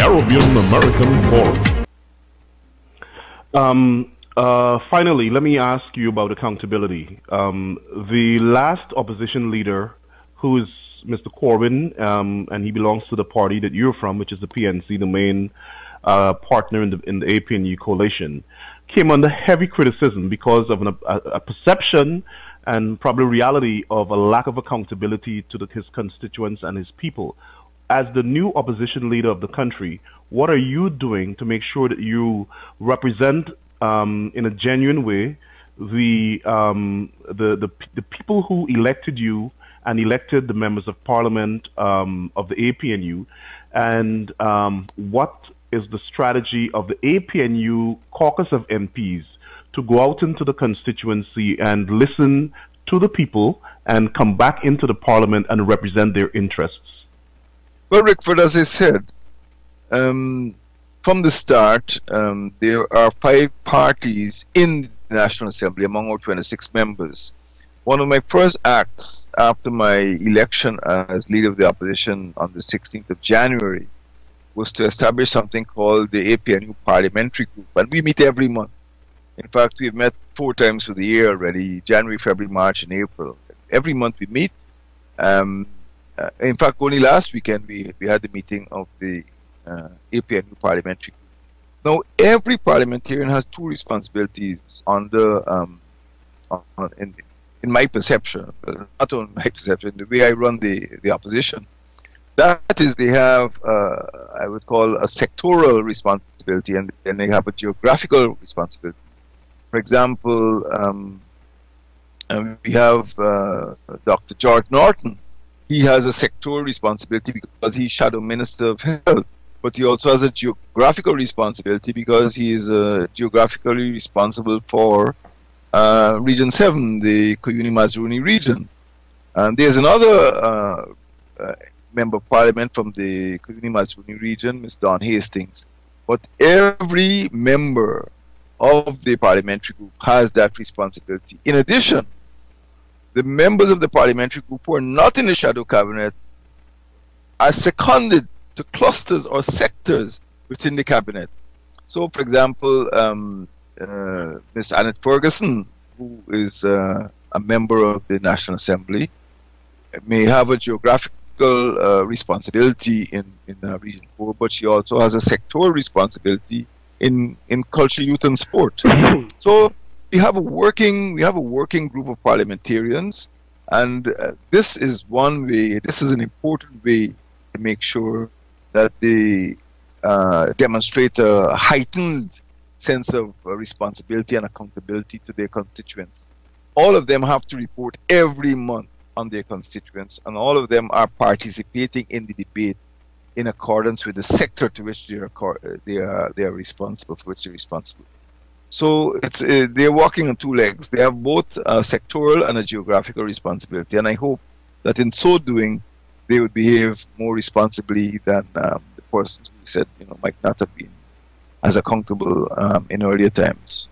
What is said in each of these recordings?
Caribbean American Forum. Finally, let me ask you about accountability. The last opposition leader, who is Mr. Corbyn, and he belongs to the party that you're from, which is the PNC, the main partner in the APNU coalition, came under heavy criticism because of a perception and probably reality of a lack of accountability to his constituents and his people. As the new opposition leader of the country, what are you doing to make sure that you represent in a genuine way the people who elected you and elected the members of parliament of the APNU, and what is the strategy of the APNU caucus of MPs to go out into the constituency and listen to the people and come back into the parliament and represent their interests? Well, Rickford, as I said, from the start, there are 5 parties in the National Assembly among our 26 members. One of my first acts after my election as leader of the opposition on the 16th of January was to establish something called the APNU Parliamentary Group, and we meet every month. In fact, we've met 4 times for the year already: January, February, March, and April. Every month we meet. In fact, only last weekend we had the meeting of the APNU Parliamentary Group. Now, every parliamentarian has 2 responsibilities in my perception, not only my perception, the way I run the opposition. That is, they have, I would call, a sectoral responsibility, and then they have a geographical responsibility. For example, we have Dr. George Norton. He has a sectoral responsibility because he's Shadow Minister of Health, but he also has a geographical responsibility because he is geographically responsible for Region 7, the Kuyuni-Mazruni region. And there's another Member of Parliament from the Kuyuni-Mazruni region, Ms. Dawn Hastings. But every member of the parliamentary group has that responsibility. In addition, the members of the parliamentary group who are not in the shadow cabinet are seconded to clusters or sectors within the cabinet. So, for example, Ms. Annette Ferguson, who is a member of the National Assembly, may have a geographical responsibility in Region 4, but she also has a sectoral responsibility in culture, youth, and sport. So we have a working group of parliamentarians, and this is one way. This is an important way to make sure that they demonstrate a heightened sense of responsibility and accountability to their constituents. All of them have to report every month on their constituents, and all of them are participating in the debate in accordance with the sector to which they are responsible, for which they're responsible. So they're walking on 2 legs. They have both a sectoral and a geographical responsibility, and I hope that in so doing they would behave more responsibly than the persons who said might not have been as accountable in earlier times.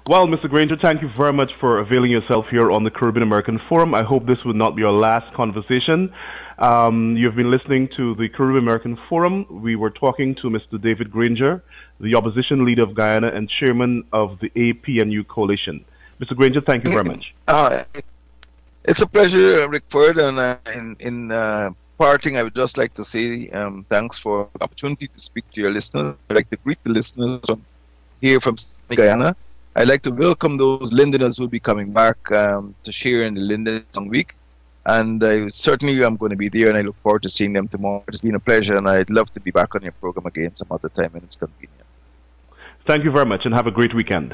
Well, Mr. Granger, thank you very much for availing yourself here on the Caribbean American Forum. I hope this would not be our last conversation. You've been listening to the Caribbean American Forum. We were talking to Mr. David Granger, the opposition leader of Guyana and chairman of the APNU coalition. Mr. Granger, thank you very much. It's a pleasure, Rickford, and in parting, I would just like to say thanks for the opportunity to speak to your listeners. I'd like to greet the listeners from Guyana. I'd like to welcome those Londoners who will be coming back to share in the Linden Song Week. And certainly I'm going to be there, and I look forward to seeing them tomorrow. It's been a pleasure, and I'd love to be back on your program again some other time when it's convenient. Thank you very much, and have a great weekend.